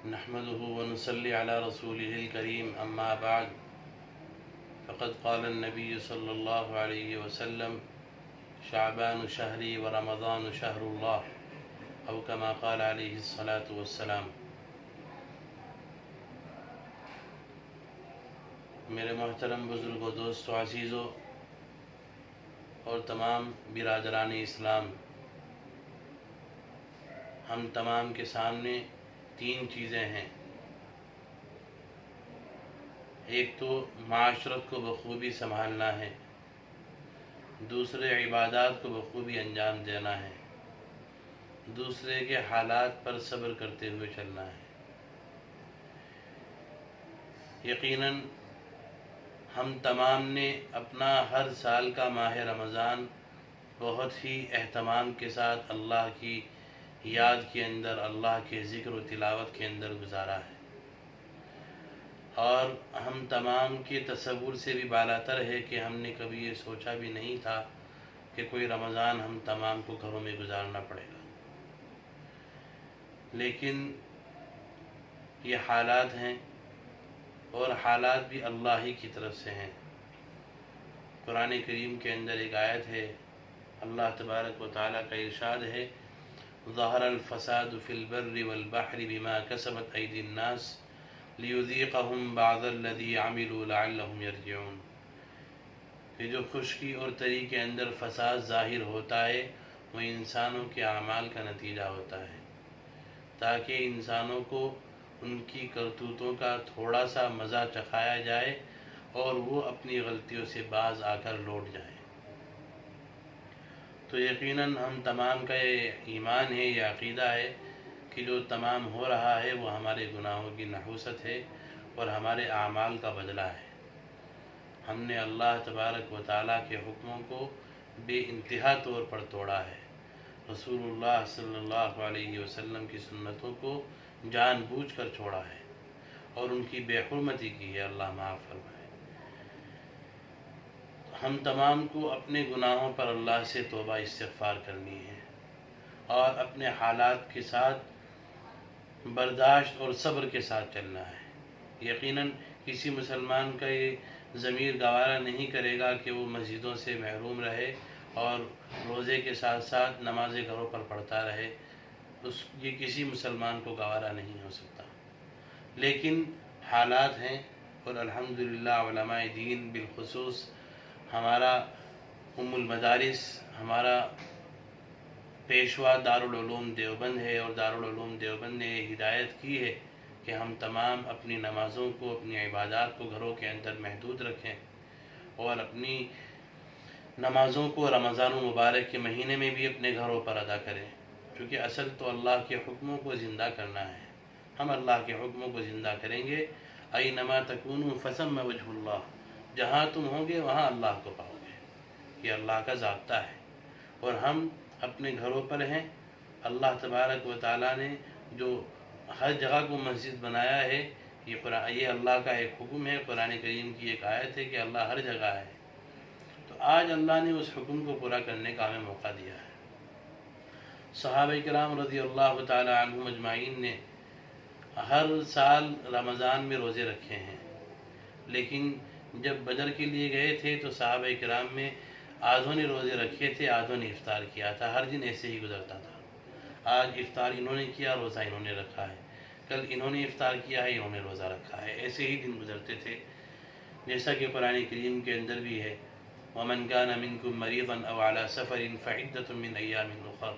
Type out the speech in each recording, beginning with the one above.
نحمده ونصلي على رسوله الكريم أما بعد فقد قال النبي صلى الله عليه وسلم شعبان شهري ورمضان شهر الله أو كما قال عليه الصلاة والسلام۔ میرے محترم بزرگوں، دوستوں، عزیزوں اور تمام برادران اسلام، ہم تمام کے سامنے تین چیزیں ہیں۔ ایک تو معاشرت کو بخوبی سنبھالنا ہے، دوسرے عبادات کو بخوبی انجام دینا ہے، دوسرے کے حالات پر صبر کرتے ہوئے چلنا ہے۔ یقیناً ہم تمام نے اپنا ہر سال کا ماہ رمضان بہت ہی اہتمام کے ساتھ اللہ کی یاد کے اندر، اللہ کے ذکر و تلاوت کے اندر گزارا ہے، اور ہم تمام کے تصور سے بھی بالاتر ہے کہ ہم نے کبھی یہ سوچا بھی نہیں تھا کہ کوئی رمضان ہم تمام کو گھروں میں گزارنا پڑے گا، لیکن یہ حالات ہیں، اور حالات بھی اللہ ہی کی طرف سے ہیں۔ قرآن کریم کے اندر ایک آیت ہے، اللہ تبارک و تعالیٰ کا ارشاد ہے، ظہر الفساد فی البر والبحر بما کسبت ایدی الناس لیذیقہم بعض الذی عملوا لعلہم یرجعون۔ کہ جو خشکی اور تری کے اندر فساد ظاہر ہوتا ہے وہ انسانوں کے اعمال کا نتیجہ ہوتا ہے، تاکہ انسانوں کو ان کی کرتوتوں کا تھوڑا سا مزہ چکھایا جائے اور وہ اپنی غلطیوں سے باز آ کر لوٹ جائیں۔ تو یقیناً ہم تمام کا یہ ایمان ہے، یہ عقیدہ ہے کہ جو تمام ہو رہا ہے وہ ہمارے گناہوں کی نحوست ہے اور ہمارے اعمال کا بدلہ ہے۔ ہم نے اللہ تبارک و تعالیٰ کے حکموں کو بے انتہا طور پر توڑا ہے، رسول اللہ صلی اللہ علیہ وسلم کی سنتوں کو جان بوجھ کر چھوڑا ہے اور ان کی بے حرمتی کی ہے، اللہ معاف فرمائے۔ ہم تمام کو اپنے گناہوں پر اللہ سے توبہ استغفار کرنی ہے اور اپنے حالات کے ساتھ برداشت اور صبر کے ساتھ چلنا ہے۔ یقیناً کسی مسلمان کا یہ ضمیر گوارا نہیں کرے گا کہ وہ مسجدوں سے محروم رہے اور روزے کے ساتھ ساتھ نمازیں گھروں پر پڑھتا رہے، یہ کسی مسلمان کو گوارا نہیں ہو سکتا، لیکن حالات ہیں، اور الحمدللہ علماء دین بالخصوص ہمارا ام المدارس، ہمارا پیشوا دارالعلوم دیوبند ہے، اور دارالعلوم دیوبند نے ہدایت کی ہے کہ ہم تمام اپنی نمازوں کو، اپنی عبادات کو گھروں کے اندر محدود رکھیں، اور اپنی نمازوں کو رمضان المبارک کے مہینے میں بھی اپنے گھروں پر ادا کریں، کیونکہ اصل تو اللہ کے حکموں کو زندہ کرنا ہے۔ ہم اللہ کے حکموں کو زندہ کریں گے، اینما تکونوا فثم وجہ اللہ، جہاں تم ہوں گے وہاں اللہ کو پاؤ گے، یہ اللہ کا ضابطہ ہے۔ اور ہم اپنے گھروں پر ہیں، اللہ تبارک و تعالیٰ نے جو ہر جگہ کو مسجد بنایا ہے، یہ اللہ کا ایک حکم ہے، قرآن کریم کی ایک آیت ہے کہ اللہ ہر جگہ ہے۔ تو آج اللہ نے اس حکم کو پورا کرنے کا ہمیں موقع دیا ہے۔ صحابہ کرام رضی اللہ تعالی عنہم اجمعین نے ہر سال رمضان میں روزے رکھے ہیں، لیکن جب بدر کے لیے گئے تھے تو صحابہ کرام میں آدھوں نے روزے رکھے تھے، آدھوں نے افطار کیا تھا، ہر دن ایسے ہی گزرتا تھا۔ آج افطار انہوں نے کیا، روزہ انہوں نے رکھا ہے، کل انہوں نے افطار کیا ہے، انہوں نے روزہ رکھا ہے، ایسے ہی دن گزرتے تھے، جیسا کہ قرآن کریم کے اندر بھی ہے، وَمَنْ كَانَ مِنْكُمْ مَرِيضًا أَوْ عَلَى سَفَرٍ فَعِدَّةٌ مِّنْ أَيَّامٍ أُخَرَ،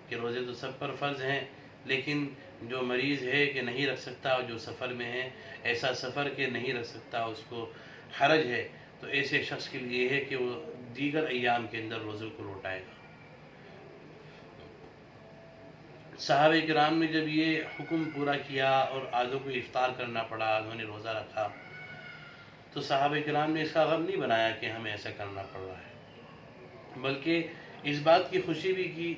کہ روزے تو سب پر فرض ہیں، لیکن جو مریض ہے کہ نہیں رکھ سکتا، اور جو سفر میں ہے، ایسا سفر کہ نہیں رکھ سکتا، اس کو حرج ہے، تو ایسے شخص کے لیے ہے کہ وہ دیگر ایام کے اندر روزوں کو لوٹائے گا۔ صحابہ کرام نے جب یہ حکم پورا کیا اور آدھوں کو افطار کرنا پڑا، آدھوں نے روزہ رکھا، تو صحابہ کرام نے اس کا غم نہیں بنایا کہ ہمیں ایسا کرنا پڑ رہا ہے، بلکہ اس بات کی خوشی بھی کی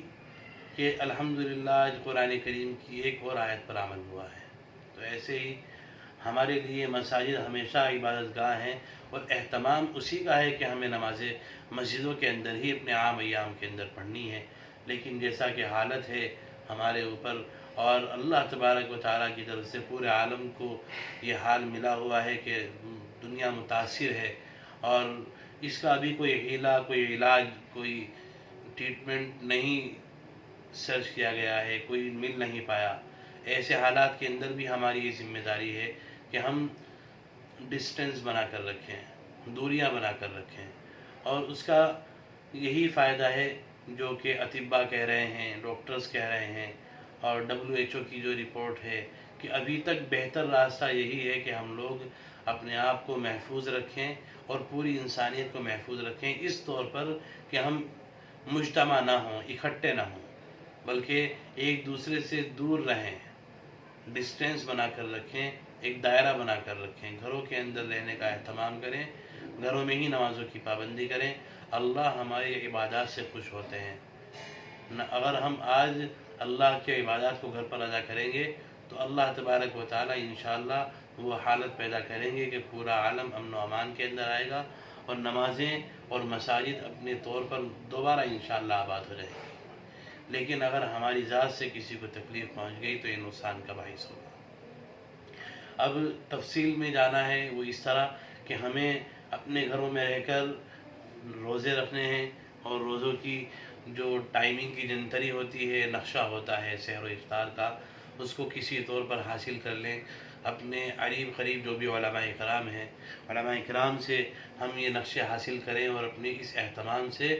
کہ الحمدللہ آج قرآن کریم کی ایک اور آیت پر عمل ہوا ہے۔ تو ایسے ہی ہمارے لیے مساجد ہمیشہ عبادت گاہ ہیں، اور اہتمام اسی کا ہے کہ ہمیں نمازیں مسجدوں کے اندر ہی اپنے عام ایام کے اندر پڑھنی ہے، لیکن جیسا کہ حالت ہے ہمارے اوپر، اور اللہ تبارک و تعالیٰ کی طرف سے پورے عالم کو یہ حال ملا ہوا ہے کہ دنیا متاثر ہے، اور اس کا ابھی کوئی ہیلہ، کوئی علاج، کوئی ٹریٹمنٹ نہیں سرچ کیا گیا ہے، کوئی مل نہیں پایا۔ ایسے حالات کے اندر بھی ہماری یہ ذمہ داری ہے کہ ہم ڈسٹینس بنا کر رکھیں، دوریاں بنا کر رکھیں، اور اس کا یہی فائدہ ہے جو کہ اطباء کہہ رہے ہیں، ڈاکٹرز کہہ رہے ہیں، اور WHO کی جو رپورٹ ہے کہ ابھی تک بہتر راستہ یہی ہے کہ ہم لوگ اپنے آپ کو محفوظ رکھیں اور پوری انسانیت کو محفوظ رکھیں، اس طور پر کہ ہم مجتمع نہ ہوں، اکٹھے نہ ہوں، بلکہ ایک دوسرے سے دور رہیں، ڈسٹینس بنا کر رکھیں، ایک دائرہ بنا کر رکھیں، گھروں کے اندر رہنے کا اہتمام کریں، گھروں میں ہی نمازوں کی پابندی کریں۔ اللہ ہماری عبادات سے خوش ہوتے ہیں۔ اگر ہم آج اللہ کے عبادات کو گھر پر ادا کریں گے تو اللہ تبارک و تعالیٰ انشاءاللہ وہ حالت پیدا کریں گے کہ پورا عالم امن و امان کے اندر آئے گا، اور نمازیں اور مساجد اپنے طور پر دوبارہ انشاءاللہ آباد ہو جائیں گی۔ لیکن اگر ہماری ذات سے کسی کو تکلیف پہنچ گئی تو یہ نقصان کا باعث ہوگا۔ اب تفصیل میں جانا ہے وہ اس طرح کہ ہمیں اپنے گھروں میں رہ کر روزے رکھنے ہیں، اور روزوں کی جو ٹائمنگ کی جنتری ہوتی ہے، نقشہ ہوتا ہے سحر و افطار کا، اس کو کسی طور پر حاصل کر لیں۔ اپنے قریب قریب جو بھی علماء کرام ہیں، علماء کرام سے ہم یہ نقشے حاصل کریں، اور اپنے اس اہتمام سے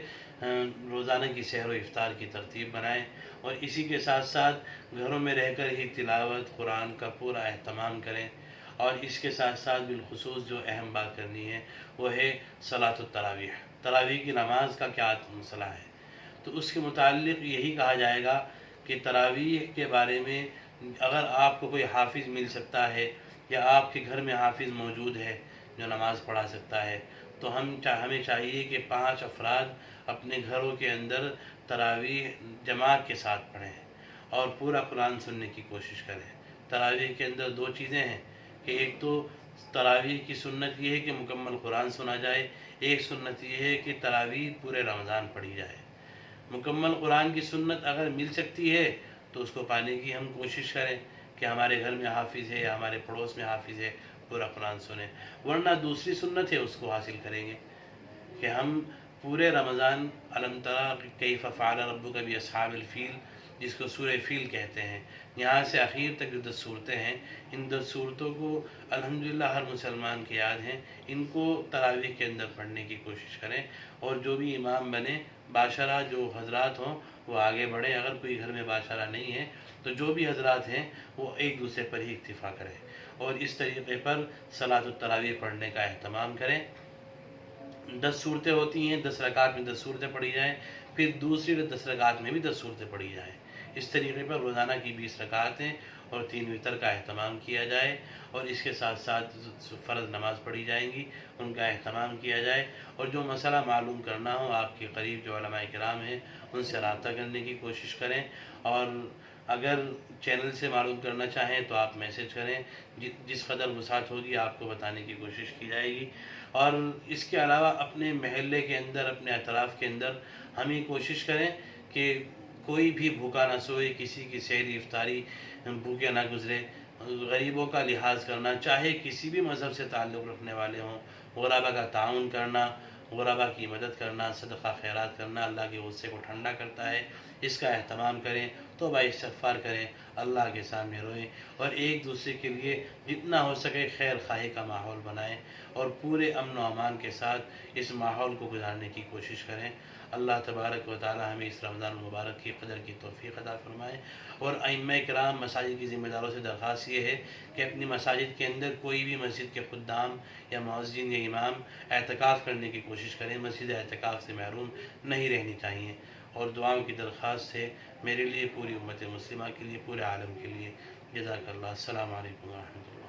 روزانہ کی سحر و افطار کی ترتیب بنائیں، اور اسی کے ساتھ ساتھ گھروں میں رہ کر ہی تلاوت قرآن کا پورا اہتمام کریں۔ اور اس کے ساتھ ساتھ بالخصوص جو اہم بات کرنی ہے وہ ہے صلاۃ التراویح۔ تراویح کی نماز کا کیا مسئلہ ہے؟ تو اس کے متعلق یہی کہا جائے گا کہ تراویح کے بارے میں اگر آپ کو کوئی حافظ مل سکتا ہے، یا آپ کے گھر میں حافظ موجود ہے جو نماز پڑھا سکتا ہے، تو ہمیں چاہیے کہ 5 افراد اپنے گھروں کے اندر تراویح جماعت کے ساتھ پڑھیں اور پورا قرآن سننے کی کوشش کریں۔ تراویح کے اندر 2 چیزیں ہیں کہ ایک تو تراویح کی سنت یہ ہے کہ مکمل قرآن سنا جائے، ایک سنت یہ ہے کہ تراویح پورے رمضان پڑھی جائے۔ مکمل قرآن کی سنت اگر مل سکتی ہے تو اس کو پانے کی ہم کوشش کریں کہ ہمارے گھر میں حافظ ہے یا ہمارے پڑوس میں حافظ ہے، پورا قرآن سنیں، ورنہ دوسری سنت ہے اس کو حاصل کریں گے کہ ہم پورے رمضان الم تری کیف فعل ربک باصحاب الفیل، جس کو سورہ فیل کہتے ہیں، یہاں سے اخیر تک جو 10 صورتیں ہیں، ان 10 صورتوں کو الحمدللہ ہر مسلمان کی یاد ہیں، ان کو تراویح کے اندر پڑھنے کی کوشش کریں، اور جو بھی امام بنے باشرہ جو حضرات ہوں وہ آگے بڑھیں، اگر کوئی گھر میں باشرہ نہیں ہے تو جو بھی حضرات ہیں وہ ایک دوسرے پر ہی اکتفا کریں، اور اس طریقے پر صلاۃ التراویح پڑھنے کا اہتمام کریں۔ 10 صورتیں ہوتی ہیں، 10 رکعت میں 10 صورتیں پڑھی جائیں، پھر دوسری 10 رکعت میں بھی 10 صورتیں پڑھی جائیں۔ اس طریقے پر روزانہ کی 20 رکعتیں اور 3 وتر کا اہتمام کیا جائے، اور اس کے ساتھ ساتھ فرض نماز پڑھی جائیں گی ان کا اہتمام کیا جائے، اور جو مسئلہ معلوم کرنا ہو آپ کے قریب جو علماء کرام ہیں ان سے رابطہ کرنے کی کوشش کریں، اور اگر چینل سے معلوم کرنا چاہیں تو آپ میسج کریں، جس قدر وسعت ہوگی آپ کو بتانے کی کوشش کی جائے گی۔ اور اس کے علاوہ اپنے محلے کے اندر، اپنے اطراف کے اندر ہم یہ کوشش کریں کہ کوئی بھی بھوکا نہ سوئے، کسی کی سحری افطاری بھوکے نہ گزرے، غریبوں کا لحاظ کرنا، چاہے کسی بھی مذہب سے تعلق رکھنے والے ہوں، غربا کا تعاون کرنا، غربا کی مدد کرنا، صدقہ خیرات کرنا اللہ کے غصے کو ٹھنڈا کرتا ہے، اس کا اہتمام کریں، توبہ استغفار کریں، اللہ کے سامنے روئیں، اور ایک دوسرے کے لیے جتنا ہو سکے خیر خواہی کا ماحول بنائیں، اور پورے امن و امان کے ساتھ اس ماحول کو گزارنے کی کوشش کریں۔ اللہ تبارک و تعالی ہمیں اس رمضان المبارک کی قدر کی توفیق عطا فرمائے، اور ائمہ کرام مساجد کی ذمہ داروں سے درخواست یہ ہے کہ اپنی مساجد کے اندر کوئی بھی مسجد کے خدام یا مؤذن یا امام اعتکاف کرنے کی کوشش کریں، مسجد اعتکاف سے محروم نہیں رہنی چاہیے، اور دعاؤں کی درخواست ہے میرے لیے، پوری امت مسلمہ کے لیے، پورے عالم کے لیے۔ جزاک اللہ۔ السلام علیکم ورحمۃ اللہ۔